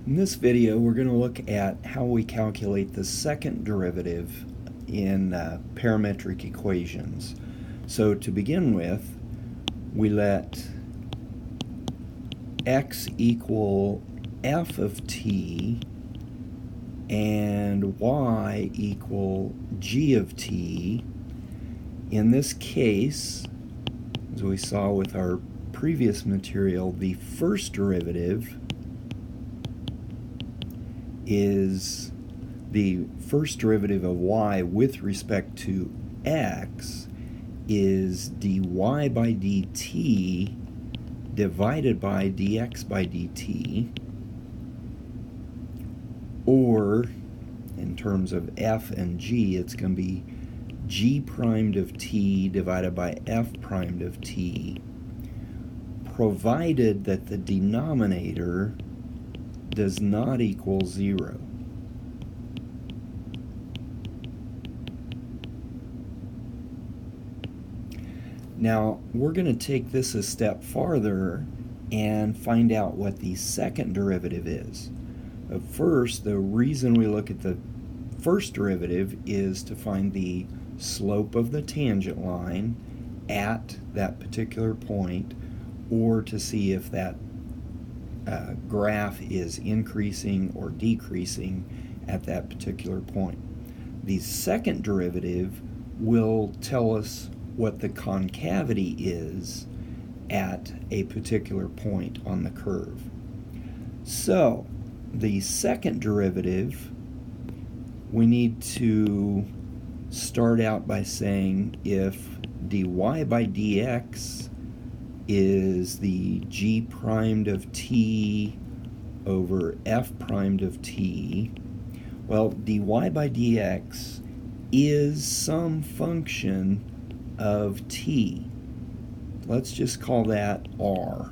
In this video, we're going to look at how we calculate the second derivative in parametric equations. So to begin with, we let x equal f of t and y equal g of t. In this case, as we saw with our previous material, the first derivative is the first derivative of y with respect to x is dy by dt divided by dx by dt, or in terms of f and g, it's going to be g primed of t divided by f primed of t, provided that the denominator does not equal 0. Now, we're going to take this a step farther and find out what the second derivative is. But first, the reason we look at the first derivative is to find the slope of the tangent line at that particular point, or to see if that graph is increasing or decreasing at that particular point. The second derivative will tell us what the concavity is at a particular point on the curve. So, the second derivative, we need to start out by saying if dy by dx is the g primed of t over f primed of t, well, dy by dx is some function of t. Let's just call that r.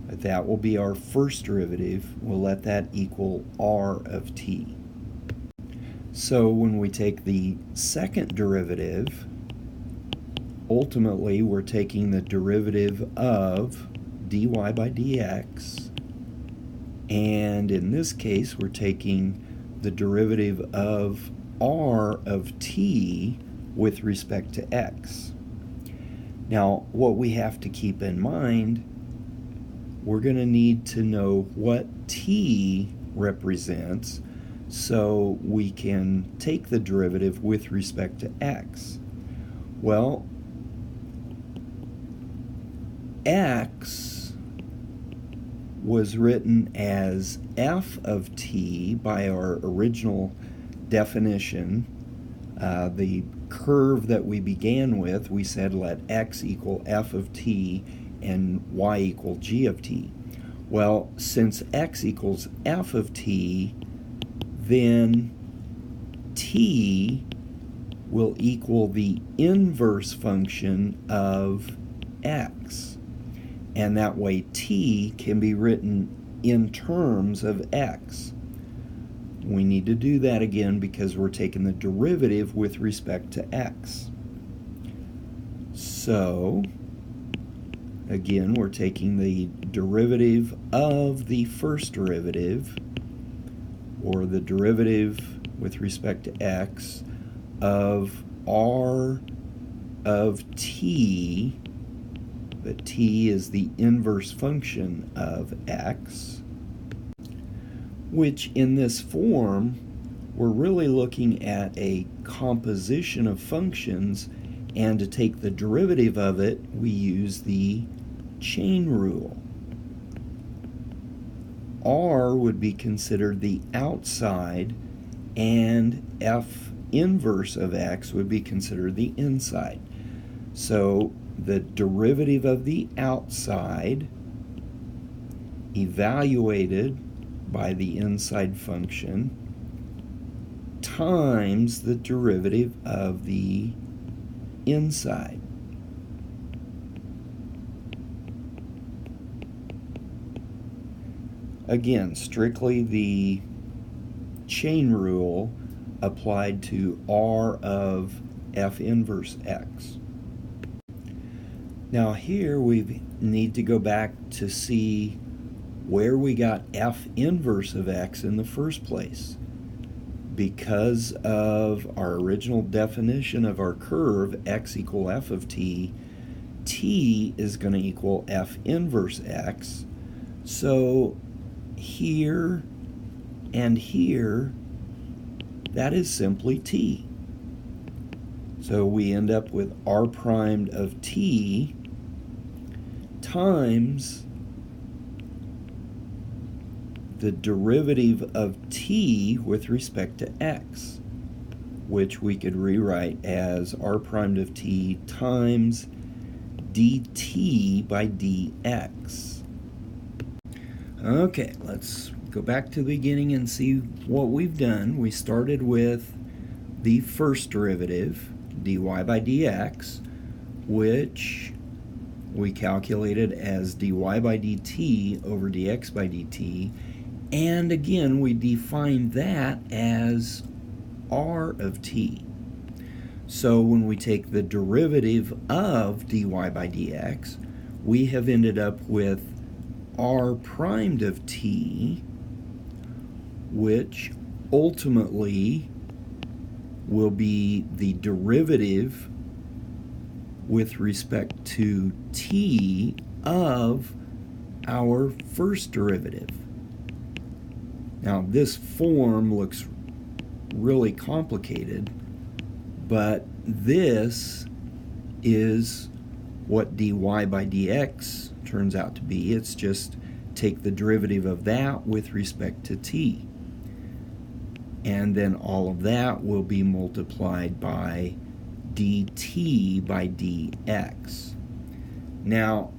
But that will be our first derivative. We'll let that equal r of t. So when we take the second derivative, ultimately we're taking the derivative of dy by dx, and in this case we're taking the derivative of r of t with respect to x. Now, what we have to keep in mind, we're going to need to know what t represents so we can take the derivative with respect to x. Well, x was written as f of t by our original definition. The curve that we began with, we said let x equal f of t and y equal g of t. Well, since x equals f of t, then t will equal the inverse function of x. And that way t can be written in terms of x. We need to do that again because we're taking the derivative with respect to x. So, again, we're taking the derivative of the first derivative, or the derivative with respect to x, of r of t, but t is the inverse function of x, which in this form, we're really looking at a composition of functions, and to take the derivative of it, we use the chain rule. R would be considered the outside, and f inverse of x would be considered the inside. So the derivative of the outside evaluated by the inside function times the derivative of the inside. Again, strictly the chain rule applied to r of f inverse x. Now here we need to go back to see where we got f inverse of x in the first place. Because of our original definition of our curve, x equal f of t, t is going to equal f inverse x. So here and here, that is simply t. So we end up with r primed of t times the derivative of t with respect to x, which we could rewrite as r primed of t times dt by dx. Okay, let's go back to the beginning and see what we've done. We started with the first derivative, dy by dx, which we calculated as dy by dt over dx by dt. And again, we defined that as r of t. So when we take the derivative of dy by dx, we have ended up with r primed of t, which ultimately will be the derivative with respect to t of our first derivative. Now, this form looks really complicated, but this is what dy by dx turns out to be. It's just take the derivative of that with respect to t. And then all of that will be multiplied by dt by dx. Now,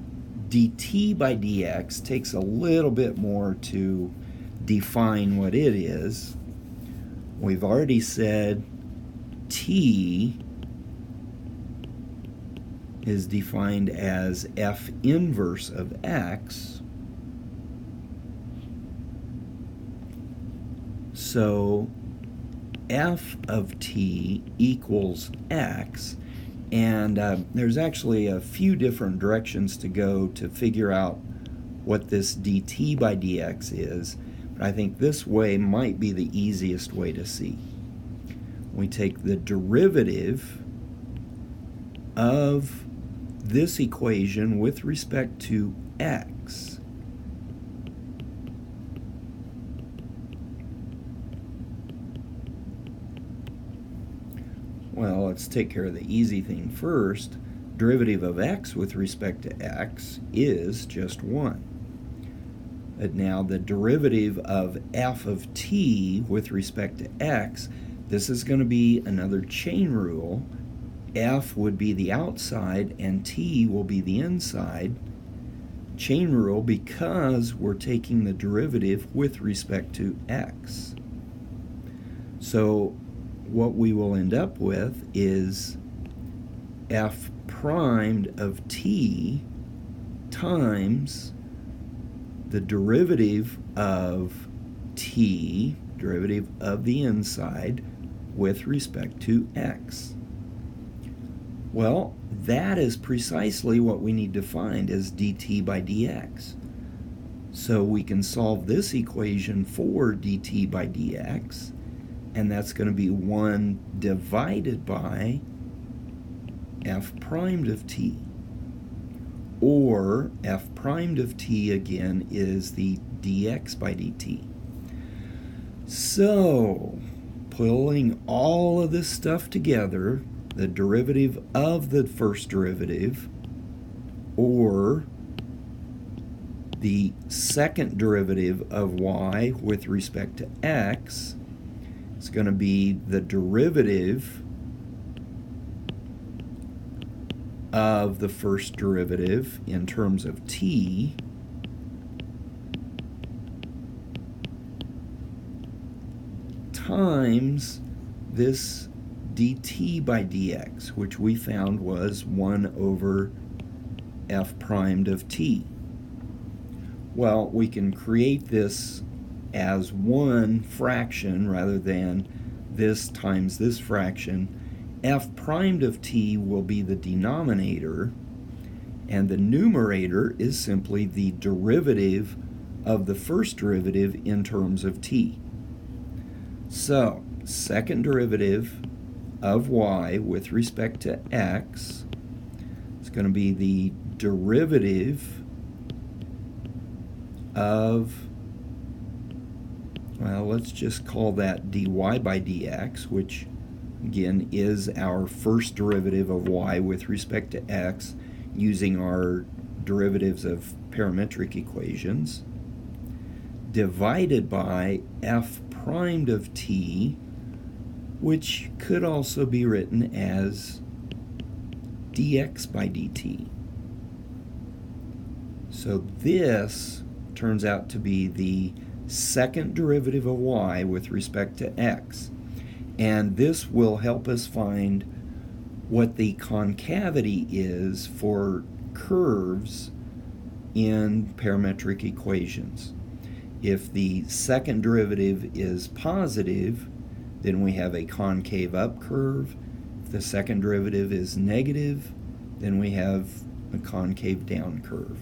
dt by dx takes a little bit more to define what it is. We've already said t is defined as f inverse of x. So f of t equals x, and there's actually a few different directions to go to figure out what this dt by dx is. I think this way might be the easiest way to see. We take the derivative of this equation with respect to x. Well, let's take care of the easy thing first. Derivative of x with respect to x is just 1. But now the derivative of f of t with respect to x, this is going to be another chain rule. F would be the outside and t will be the inside. Chain rule because we're taking the derivative with respect to x. So what we will end up with is f primed of t times the derivative of t, derivative of the inside, with respect to x. Well, that is precisely what we need to find as dt by dx. So we can solve this equation for dt by dx, and that's going to be 1 divided by f primed of t. Or f primed of t, again, is the dx by dt. So, pulling all of this stuff together, the derivative of the first derivative, or the second derivative of y with respect to x, is going to be the derivative of the first derivative in terms of t times this dt by dx, which we found was 1 over f primed of t. Well, we can create this as one fraction rather than this times this fraction. F primed of t will be the denominator, and the numerator is simply the derivative of the first derivative in terms of t. So, second derivative of y with respect to x is going to be the derivative of, well, let's just call that dy by dx, which again is our first derivative of y with respect to x using our derivatives of parametric equations, divided by f primed of t, which could also be written as dx by dt. So this turns out to be the second derivative of y with respect to x. And this will help us find what the concavity is for curves in parametric equations. If the second derivative is positive, then we have a concave up curve. If the second derivative is negative, then we have a concave down curve.